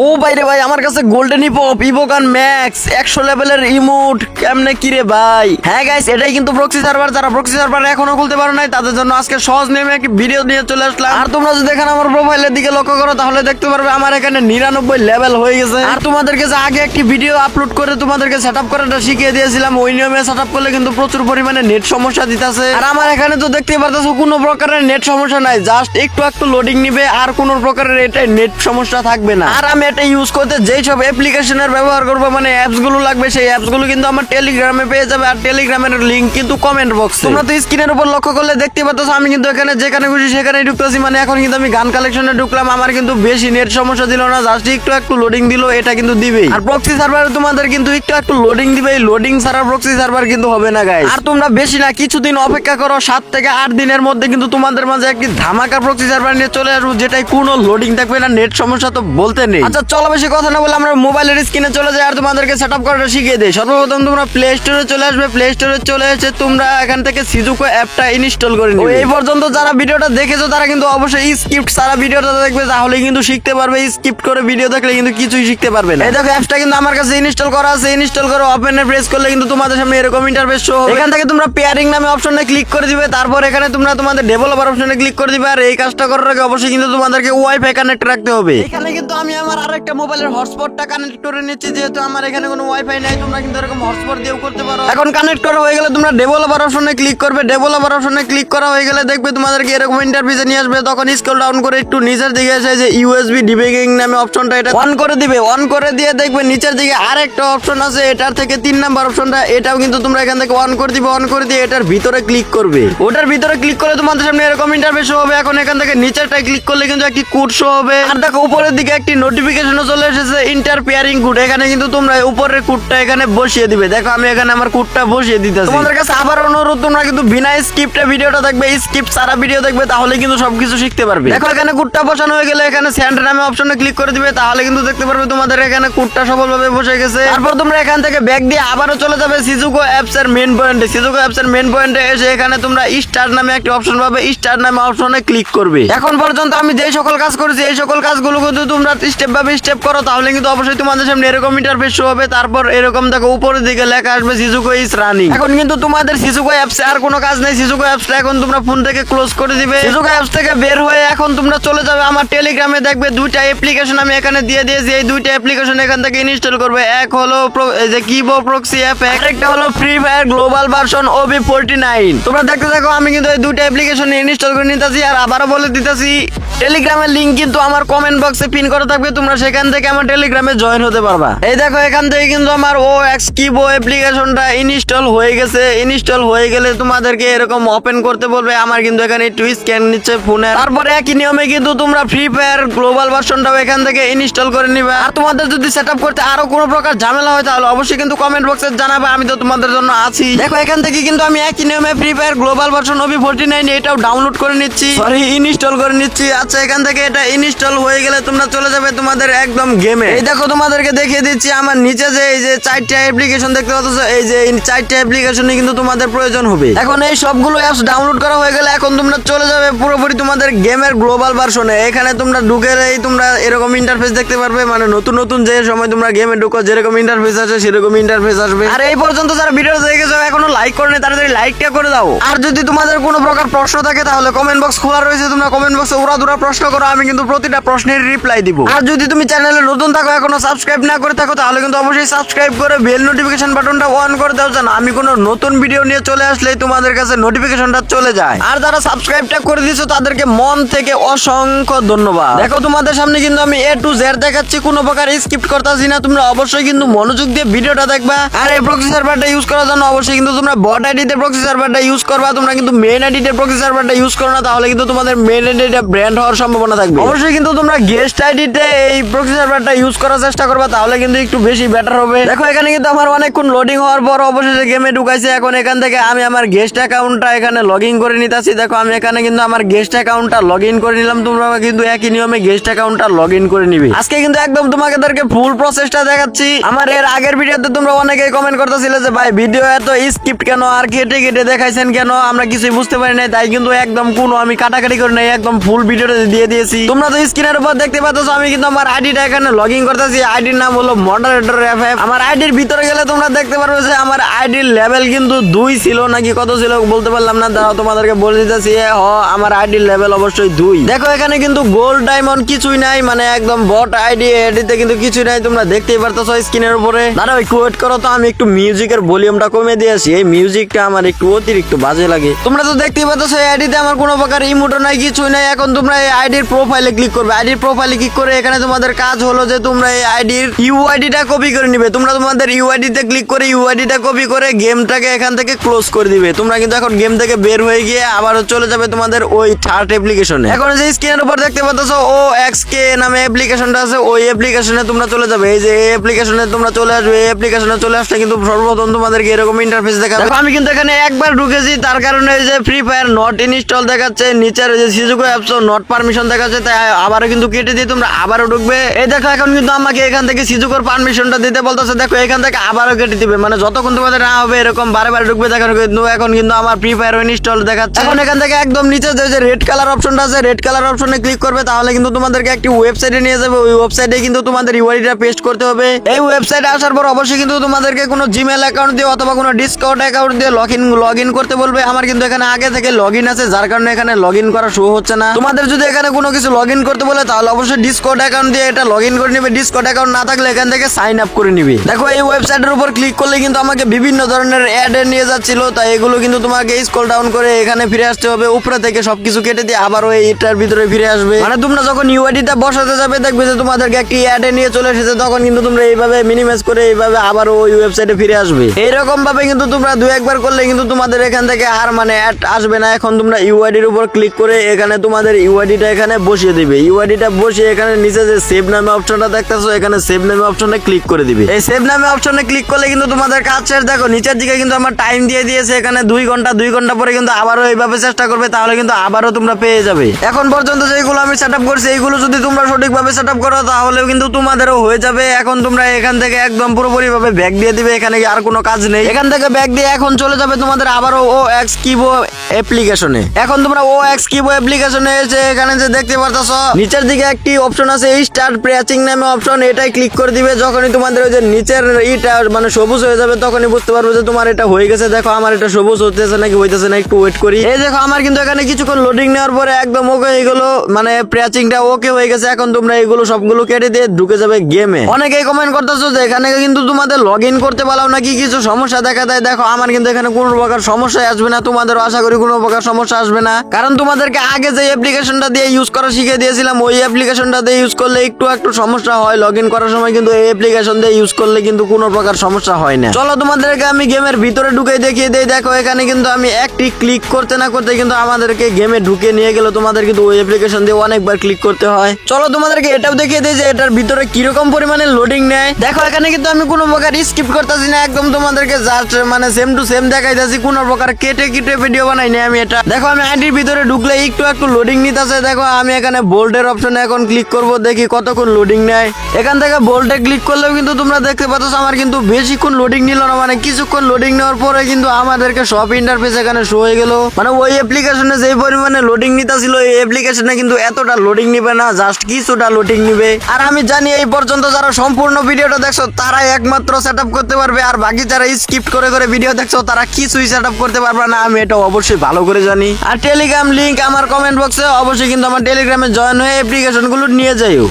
ও বাইরে ভাই আমার কাছে গোল্ডেন ইভোগান ম্যাক্স 100 লেভেলের ইমোট কেমনে কি রে ভাই। হ্যাঁ গাইস, এটাই কিন্তু প্রক্সি সার্ভার। যারা প্রক্সি সার্ভার এখনো খুলতে পারো নাই তাদের জন্য আজকে সহজ নিয়মে একটি ভিডিও নিয়ে চলে আসলাম। আর তোমরা যদি এখানে আমার প্রোফাইলের দিকে লক্ষ্য করো তাহলে দেখতে পারবে আমার এখানে 99 লেভেল হয়ে গেছে। আর তোমাদেরকে যে আগে একটি ভিডিও আপলোড করে তোমাদেরকে সেটআপ করাটা শিখিয়ে দিয়েছিলাম, ওই নিয়মে সেটআপ করলে কিন্তু প্রচুর পরিমাণে নেট সমস্যা দিতেছে। আর আমার এখানে তো দেখতে পারতেছো কোনো প্রকারের নেট সমস্যা নাই, জাস্ট একটু লোডিং নিবে আর কোনো প্রকারের এটা নেট সমস্যা থাকবে না। আর আমি এটা ইউজ করতে যেই সব অ্যাপ্লিকেশনের ব্যবহার করবো, মানে অ্যাপস গুলো লাগবে, সেই অ্যাপস গুলো কিন্তু আমার টেলিগ্রামে পেয়ে যাবে। আর টেলিগ্রামের লিংক কিন্তু কমেন্ট বক্সে। তোমরা তো স্ক্রিনের উপর লক্ষ্য করলে দেখতে পাচ্ছ আমি কিন্তু এখানে যেখানে খুশি সেখানেই ঢুকতেছি। মানে এখন কিন্তু আমি গান কালেকশনে ঢুকলাম, আমার কিন্তু বেশি নেট সমস্যা দিল না, জাস্ট একটু লোডিং দিল, এটা কিন্তু দিবেই। আর প্রক্সি সার্ভারে তোমাদের কিন্তু একটু লোডিং দিবে, লোডিং ছাড়া প্রক্সি সার্ভার কিন্তু হবে না গাইস। আর তোমরা বেশি না কিছুদিন অপেক্ষা করো, 7 থেকে 8 দিনের মধ্যে কিন্তু তোমাদের মাঝে একটি ধামাকা প্রক্সি সার্ভার নিয়ে চলে আসবো, যেটাই কোনো লোডিং থাকবে না, নেট সমস্যা তো বলতে নেই। আচ্ছা চলো বেশি কথা না বলে আমরা মোবাইলের স্ক্রিনে চলে যাই আর তোমাদেরকে সেটআপ করাটা শিখিয়ে দেই। সর্বপ্রথম তোমরা প্লে স্টোরে চলে আসবে, প্লে স্টোরে চলে এসে তোমরা এখান থেকে সিজুকো অ্যাপটা ইনস্টল করে নিবে। এই পর্যন্ত যারা ভিডিওটা দেখেছো তারা কিন্তু অবশ্যই স্ক্রিপ্ট ছাড়া ভিডিওটা দেখবে, তাহলে কিন্তু শিখতে পারবে। স্ক্রিপ্ট করে ভিডিও দেখলে কিন্তু কিছুই শিখতে পারবে না। এই দেখো অ্যাপটা কিন্তু আমার কাছে ইনস্টল করা আছে, ইনস্টল করে ওপেনে প্রেস করলে কিন্তু তোমাদের সামনে এরকম ইন্টারফেস শো হবে। এখান থেকে তোমরা পেয়ারিং নামে অপশনে ক্লিক করে দিবে, তারপর এখানে তোমরা তোমাদের ডেভেলপার অপশনে ক্লিক করে দিবে। আর এই কাজটা করার আগে অবশ্যই কিন্তু তোমাদেরকে ওয়াইফাই কানেক্ট রাখতে হবে। এখানে কিন্তু আমি আমার আরেকটা মোবাইলের হটস্পটটা কানেক্ট করে নিচ্ছি, যেহেতু আমার এখানে কোনো ওয়াইফাই নাই। তোমরা কিন্তু এরকম হটস্পট দিয়েও করতে পারো। এখন কানেক্ট করা হয়ে গেলে তোমরা ডেভেলপার অপশনে ক্লিক করবে, ডেভেলপার অপশনে ক্লিক করা হয়ে গেলে দেখবে তোমাদেরকে এরকম ইন্টারফেসে নিয়ে আসবে। তখন স্ক্রল ডাউন করে একটু নিচের দিকে এসে যে ইউএসবি ডিবাগিং নামে অপশনটা, এটা অন করে দিবে। অন করে দিয়ে দেখবে নিচের দিকে আরেকটা অপশন আছে, এটার থেকে 3 নাম্বার অপশনটা, এটাও কিন্তু তোমরা এখান থেকে অন করে দিবে। অন করে দিয়ে এটার ভিতরে ক্লিক করবে। ওটার ভিতরে ক্লিক করলে তোমাদের সামনে এরকম ইন্টারফেস শো হবে। এখন এখান থেকে নিচেরটায় ক্লিক করলে কিন্তু একটি কোড শো হবে। আর দেখো উপরের দিকে একটি নোটিফিকেশনও চলে এসেছে, ইন্টার পেয়ারিং কোড। এখানে কিন্তু তোমরা উপরের কোডটা এখানে বসিয়ে দিবে। দেখো আমি এখানে আমার কোডটা বসিয়ে দিতেছি। তোমাদের কাছে আবার অনুরোধ, তোমরা কিন্তু বিনা স্ক্রিপ্টে ভিডিওটা দেখবে, স্ক্রিপ্ট ছাড়া ভিডিও দেখবে, তাহলে কিন্তু সবকিছু শিখতে পারবে। দেখো এখানে কোডটা বসানো হয়ে গেলে এখানে সেন্ড নামে অপশনে ক্লিক করে দিবে, তাহলে কিন্তু দেখতে পারবে তোমাদের এখানে কোডটা সফলভাবে বসে গেছে। তারপর তোমরা এখান থেকে ব্যাক দিয়ে আবারও চলে যাবে সিজুকো অ্যাপস এর মেইন পয়েন্টে। সিজুকো অ্যাপস এর মেইন পয়েন্টে এসে এখানে তোমরা স্টার্ট নামে একটা অপশন পাবে, স্টার্ট নামে অপশনে ক্লিক করবে। এখন পর্যন্ত আমি যে সকল কাজ করেছি এই সকল কাজগুলো কিন্তু তোমরা স্টেপ বাই স্টেপ করো, তাহলে কিন্তু অবশ্যই তোমাদের সামনে এরকম ইন্টারফেস শো হবে। তারপর এরকম দেখো উপরের দিকে লেখা আসবে সিজুকো ইজ রানিং। এখন কিন্তু তোমাদের সিজুকো অ্যাপসে আর কোনো কাজ নেই, সিজুকো অ্যাপসটা এখন তোমরা ফোন থেকে ক্লোজ করে দিবে। সিজুকো অ্যাপস থেকে বের হয়ে এখন তোমরা চলে যাবে আমার টেলিগ্রামে, দেখবে দুইটা অ্যাপ্লিকেশন আমি এখানে দিয়ে দিয়েছি। এই দুইটা অ্যাপ্লিকেশন এখান থেকে ইনস্টল করবে। এক হলো যে কিবো প্রক্সি অ্যাপ, আরেকটা হলো free fire global version OB49। তোমরা দেখতে থাকো, আমি কিন্তু এই দুইটা অ্যাপ্লিকেশন ইনস্টল করে নিতেছি। আর আবারও বলে দিতেছি, টেলিগ্রামের লিংক কিন্তু আমার কমেন্ট বক্সে পিন করা থাকবে, তোমরা সেখান থেকে আমার টেলিগ্রামে জয়েন হতে পারবা। এই দেখো এখান থেকে কিন্তু আমার OX কিবো অ্যাপ্লিকেশনটা ইনস্টল হয়ে গেছে। ইনস্টল হয়ে গেলে তোমাদেরকে এরকম ওপেন করতে বলবে। আমার কিন্তু এখানে একটু স্ক্যান নিচ্ছে ফোনে। তারপরে একই নিয়মে কিন্তু তোমরা ফ্রি ফায়ার গ্লোবাল ভার্সনটাও এখান থেকে ইনস্টল করে নিবা। আর তোমাদের যদি সেটআপ করতে আরো কোনো প্রকার ঝামেলা হয় তাহলে অবশ্যই কিন্তু কমেন্ট বক্সে জানাবে, আমি তো তোমাদের জন্য আছি। দেখো এখান থেকে কিন্তু আমি একই নিয়মে free fire global version OB49 এটাও ডাউনলোড করে নিচ্ছি, সরি ইনস্টল করে নিচ্ছি। আচ্ছা এখান থেকে এটা ইনস্টল হয়ে গেলে তোমরা চলে যাবে তোমাদের একদম গেমে। এই দেখো তোমাদেরকে দেখিয়ে দিচ্ছি আমার নিচে যে এই যে 4টা অ্যাপ্লিকেশন দেখতে পাচ্ছ, এই যে 4টা অ্যাপ্লিকেশনই কিন্তু তোমাদের প্রয়োজন হবে। এখন এই সবগুলো অ্যাপস ডাউনলোড করা হয়ে গেলে এখন তোমরা চলে যাবে পুরোপুরি তোমাদের গেমের গ্লোবাল ভার্সনে। এখানে তোমরা ঢুকেই তোমরা এরকম ইন্টারফেস দেখতে পারবে, মানে নতুন নতুন যে সময় তোমরা গেমে ঢুকো যেরকম ইন্টারফেস আসে সেরকম ইন্টারফেস আসবে। আর এই পর্যন্ত যারা ভিডিও দেখেছো এখনো লাইক করোনি, তাড়াতাড়ি লাইকটা করে দাও। আর যদি তোমাদের কোনো প্রকার প্রশ্ন থাকে তাহলে কমেন্ট বক্স খোলা রয়েছে, তোমরা কমেন্ট বক্সে উড়াধুরা প্রশ্ন করো, আমি কিন্তু প্রতিটা প্রশ্নের রিপ্লাই দিব। আর যদি তুমি চ্যানেলে নতুন থাকো এখনো সাবস্ক্রাইব না করে থাকো তাহলে কিন্তু অবশ্যই সাবস্ক্রাইব করে বেল নোটিফিকেশন বাটনটা অন করে দাও, যেন আমি কোনো নতুন ভিডিও নিয়ে চলে আসলেই তোমাদের কাছে নোটিফিকেশনটা চলে যায়। আর যারা সাবস্ক্রাইবটা করে দিয়েছো তাদেরকে মন থেকে অসংখ্য ধন্যবাদ। দেখো তোমাদের সামনে কিন্তু আমি A to Z দেখাচ্ছি, কোনো প্রকার স্কিপ করতেছি না। তোমরা অবশ্যই কিন্তু মনোযোগ দিয়ে ভিডিওটা দেখবা। আর এই প্রক্সি সার্ভারটা ইউজ করার জন্য অবশ্যই কিন্তু তোমরা বট আইডিতে প্রক্সি সার্ভারটা ইউজ করবা, তোমরা কিন্তু মেইন আইডিতে প্রক্সি সার্ভারটা ইউজ করো না, তাহলে কিন্তু তোমাদের মেইন আইডিটা ব্র্যান্ড হওয়ার সম্ভাবনা থাকবে। অবশ্যই কিন্তু তোমরা গেস্ট আইডিতে এই প্রক্সি সার্ভারটা ইউজ করার চেষ্টা করবা, তাহলে কিন্তু একটু বেশি বেটার হবে। দেখো এখানে কিন্তু আমার অনেকক্ষণ লোডিং হওয়ার পর অবশেষে গেমে ঢুকাইছে। এখন এখান থেকে আমি আমার গেস্ট অ্যাকাউন্টটা এখানে লগ ইন করে নিতেছি। দেখো আমি এখানে কিন্তু আমার গেস্ট অ্যাকাউন্টটা লগ ইন করে নিলাম, তোমরা কিন্তু একই নিয়মে গেস্ট অ্যাকাউন্টটা লগ ইন করে নিবে। আজকে কিন্তু একদম তোমাদেরকে ফুল প্রসেসটা দেখাচ্ছি। আমার এর আগের ভিডিওতে তোমরা অনেকেই কমেন্ট করতেছিলে যে ভাই ভিডিও এত স্ক্রিপ্ট কেন আর কেটে কেটে দেখাইছেন কেন, আমরা কিছুই বুঝতে পারি নাই। তাই কিন্তু একদম কোনো আমি কাটাকাটি করে নাই, একদম ফুল ভিডিওটা দিয়ে দিয়েছি। তোমরা তো স্ক্রিনের উপর দেখতে পাচ্ছ আমি কিন্তু আমার আমার আইডিটা এখানে লগ ইন করতেছি। আইডির নাম হলো মডারেটর এফএফ। আমার আইডির ভিতরে গেলে তোমরা দেখতে পারবে যে আমার আইডির লেভেল কিন্তু 2 ছিল নাকি কত ছিল বলতে পারলাম না, দাঁড়াও তোমাদেরকে বলে দিতেছি। আমার আইডির লেভেল অবশ্যই 2। দেখো এখানে কিন্তু গোল্ড ডায়মন্ড কিছুই নাই, মানে একদম বট আইডি, এডিতে কিন্তু কিছুই নাই, তোমরা দেখতেই পারতেছো স্ক্রিনের উপরে। দাঁড়াও একটু ওয়েট করো তো, আমি একটু মিউজিকের ভলিউমটা কমে দিয়েছি, এই মিউজিকটা আমার একটু অতিরিক্ত বাজে লাগে। তোমরা তো দেখতেই পাচ্ছ এই আইডিতে আমার কোনো প্রকার ইমোটও নাই, কিছুই নাই। এখন তোমরা এই আইডির প্রোফাইলে ক্লিক করবে। আইডির প্রোফাইলে ক্লিক করে এখানে তোমাদের কাজ হলো যে তোমরা এই আইডির ইউআইডিটা কপি করে নিবে। তোমরা তোমাদের ইউআইডিতে ক্লিক করে ইউআইডিটা কপি করে গেমটাকে এখান থেকে ক্লোজ করে দিবে। তোমরা কিন্তু এখন গেম থেকে বের হয়ে গিয়ে আবার চলে যাবে তোমাদের ওই থার্ড অ্যাপ্লিকেশনে। এখন যে স্ক্রিনের উপর দেখতে পাচ্ছ OXK নামে অ্যাপ্লিকেশনটা আছে, ওই অ্যাপ্লিকেশনে তোমরা চলে যাবে। এই যে এই অ্যাপ্লিকেশনে তোমরা চলে আসবে। এই অ্যাপ্লিকেশনে চলে আসলে কিন্তু সর্বপ্রথম তোমাদেরকে এরকম ইন্টারফেস দেখাবে। আমি কিন্তু এখানে একবার ঢুকেছি, তার কারণে এই যে ফ্রি ফায়ার নট ইনস্টল দেখাচ্ছে, নিচের যে সিজুকো অ্যাপস নট পারমিশন দেখাচ্ছে, তাই আবারও কিন্তু কেটে দিয়ে তোমরা আবারও ঢুকবে। এই দেখো এখন কিন্তু আমাকে এখান থেকে সিজুকোর পারমিশনটা দিতে বলতেছে। দেখো এখান থেকে আবারও কেটে দিবে, মানে যতক্ষণ তোমাদের না হবে এরকম বারে ঢুকবে। দেখো কিন্তু এখন কিন্তু আমার ফ্রি ফায়ার ইনস্টল দেখাচ্ছে। এখন এখান থেকে একদম নিচে যে রেড কালার অপশনটা আছে, রেড কালার অপশনে ক্লিক করবে, তাহলে কিন্তু তোমাদেরকে একটি ওয়েবসাইটে নিয়ে যাবে। ওই ওয়েবসাইটে কিন্তু তোমাদের ইউআইডিটা পেস্ট করতে হবে। এই ওয়েবসাইটে আসার পর অবশ্যই কিন্তু তোমাদেরকে কোনো জিমেল অ্যাকাউন্ট দিয়ে অথবা কোনো ডিসকাউন্ট অ্যাকাউন্ট দিয়ে লগ ইন করতে বলবে। আমার কিন্তু এখানে আগে থেকে লগ ইন আছে, যার কারণে এখানে লগ ইন করা শো হচ্ছে না। তোমাদের যদি এখানে কোনো কিছু লগ ইন করতে বলে তাহলে অবশ্যই ডিসকাউন্ট অ্যাকাউন্ট দিয়ে এটা লগ ইন করে নিবে। ডিসকাউন্ট অ্যাকাউন্ট না থাকলে এখান থেকে সাইন আপ করে নিবে। দেখো এই ওয়েবসাইটের উপর ক্লিক করলে কিন্তু আমাকে বিভিন্ন ধরনের অ্যাড নিয়ে যাচ্ছিল, তাই এগুলো কিন্তু তোমাকে স্ক্রল ডাউন করে এখানে ফিরে আসতে হবে। উপরে থেকে সবকিছু কেটে দিয়ে আবার ওই এটার ভিতরে ফিরে আসবে। মানে তোমরা যখন ইউআইডিটা বসাতে যাবে দেখবে যে তোমাদেরকে একটি অ্যাড নিয়ে চলে এসেছে, তখন কিন্তু তোমরা এইভাবে মিনিমাইজ করে এইভাবে আবার ওই ওয়েবসাইটে ফিরে আসবে। এইরকম ভাবে কিন্তু তোমরা 2-1 বার করলে কিন্তু তোমাদের এখান থেকে আর মানে অ্যাড আসবে না। এখন তোমরা ইউআইডির উপর ক্লিক করে এখানে তোমাদের ইউআইডিটা এখানে বসিয়ে দিবে। ইউআইডিটা বসিয়ে এখানে নিচে যে সেভ নামে অপশনটা দেখতেছো, এখানে সেভ নামে অপশনে ক্লিক করে দিবে। এই সেভ নামে অপশনে ক্লিক করলে কিন্তু তোমাদের কাজ শেষ। দেখো নিচের দিকে কিন্তু আমার টাইম দিয়ে দিয়েছে এখানে 2 ঘন্টা। 2 ঘন্টা পরে কিন্তু আবারও এইভাবে চেষ্টা করবে, তাহলে কিন্তু আবারও তোমরা পেয়ে যাবে। এখন পর্যন্ত যেগুলো আমি সেটআপ করছি এইগুলো যদি তোমরা সঠিকভাবে সেটআপ করো তাহলেও কিন্তু তোমাদেরও হয়ে যাবে। এখন তোমরা এখান থেকে একদম পুরোপুরি ভাবে ব্যাক দিয়ে দিবে, এখানে আর কোনো কাজ নেই। এখান থেকে ব্যাক দিয়ে এখন চলে যাবে তোমাদের আবারও OXKibo অ্যাপ্লিকেশনে। এখন তোমরা OXKibo অ্যাপ্লিকেশনে এসে এখানে যে দেখতে পারতাছো নিচের দিকে একটি অপশন আছে স্টার্ট প্রেচিং নামে অপশন, এটাই ক্লিক করে দিবে। যখনই তোমাদের ওই যে নিচের ইটা মানে সবুজ হয়ে যাবে তখনই বুঝতে পারবে যে তোমার এটা হয়ে গেছে। দেখো আমার এটা সবুজ হতেছে নাকি হইতেছে না, একটু ওয়েট করি। এই দেখো আমার কিন্তু এখানে কিছুক্ষণ লোডিং নেওয়ার পরে একদম ওকে এগুলো মানে প্রেচিংটা ওকে হয়ে গেছে। এখন তোমরা এগুলো সবগুলো কেটে দিয়ে ঢুকে যাবে গেমে। অনেকেই কমেন্ট করতেছো যে এখানে কিন্তু তোমাদের লগ ইন করতে পারলাম নাকি কিছু সমস্যা দেখা দেয়। দেখো আমার কিন্তু এখানে কোনো প্রকার সমস্যা আসবে না, তোমাদেরও আশা করি কোনো প্রকার সমস্যা আসবে না, কারণ তোমাদেরকে আগে যে অ্যাপ্লিকেশনটা দিয়ে ইউজ করা শিখিয়ে দিয়েছিলাম ওই অ্যাপ্লিকেশনটা দিয়ে ইউজ করলে একটু সমস্যা হয় লগ ইন করার সময়, কিন্তু এই অ্যাপ্লিকেশন দিয়ে ইউজ করলে কিন্তু কোনো প্রকার সমস্যা হয় না। চলো তোমাদেরকে আমি গেমের ভিতরে ঢুকে দেখিয়ে দেই। দেখো এখানে কিন্তু আমি একটি ক্লিক করতে না করতে কিন্তু আমাদেরকে গেমে ঢুকে নিয়ে গেল। তোমাদের কিন্তু ওই অ্যাপ্লিকেশন দিয়ে অনেকবার ক্লিক করতে হয়। চলো তোমাদেরকে এটাও দেখিয়ে দেই যে এটার ভিতরে কিরকম পরিমাণে লোডিং নেয়। দেখো এখানে কিন্তু আমি কোনো প্রকার স্কিপ করতেছি না, একদম তোমাদেরকে জাস্ট মানে সেম টু সেম দেখাইতেছি, কোনো প্রকার কেটে ভিডিও বানাই না আমি এটা। দেখো আমি আইডির ভিতরে ঢুকলে একটু লোডিং নিতেছে। দেখো আমি এখানে বোল্ডের অপশনে এখন ক্লিক করব, দেখি কতক্ষণ লোডিং নেয়। এখান থেকে বোল্ডে ক্লিক করলেও কিন্তু তোমরা দেখতে পাচ্ছ আমার কিন্তু বেশিক্ষণ লোডিং নিল না, মানে কিছুক্ষণ লোডিং নেওয়ার পরে কিন্তু আমাদেরকে সব ইন্টারফেস এখানে শো হয়ে গেল। মানে ওই অ্যাপ্লিকেশনে যে পরিমাণে লোডিং নিতেছিল এই অ্যাপ্লিকেশনে কিন্তু এতটা লোডিং নিবে না, জাস্ট কিছুটা লোডিং নিবে। আর আমি জানি এই পর্যন্ত যারা সম্পূর্ণ ভিডিওটা দেখছো তারাই একমাত্র সেটআপ করতে পারবে, আর বাকি যারা স্কিপ করে ভিডিও দেখছো তারা কিছুই সেটআপ করতে পারবে না, আমি এটা অবশ্যই ভালো করে জানি। আর টেলিগ্রাম লিংক আমার কমেন্ট বক্সে, অবশ্যই কিন্তু আমার টেলিগ্রামে জয়েন হয়ে অ্যাপ্লিকেশন গুলো নিয়ে যাইও।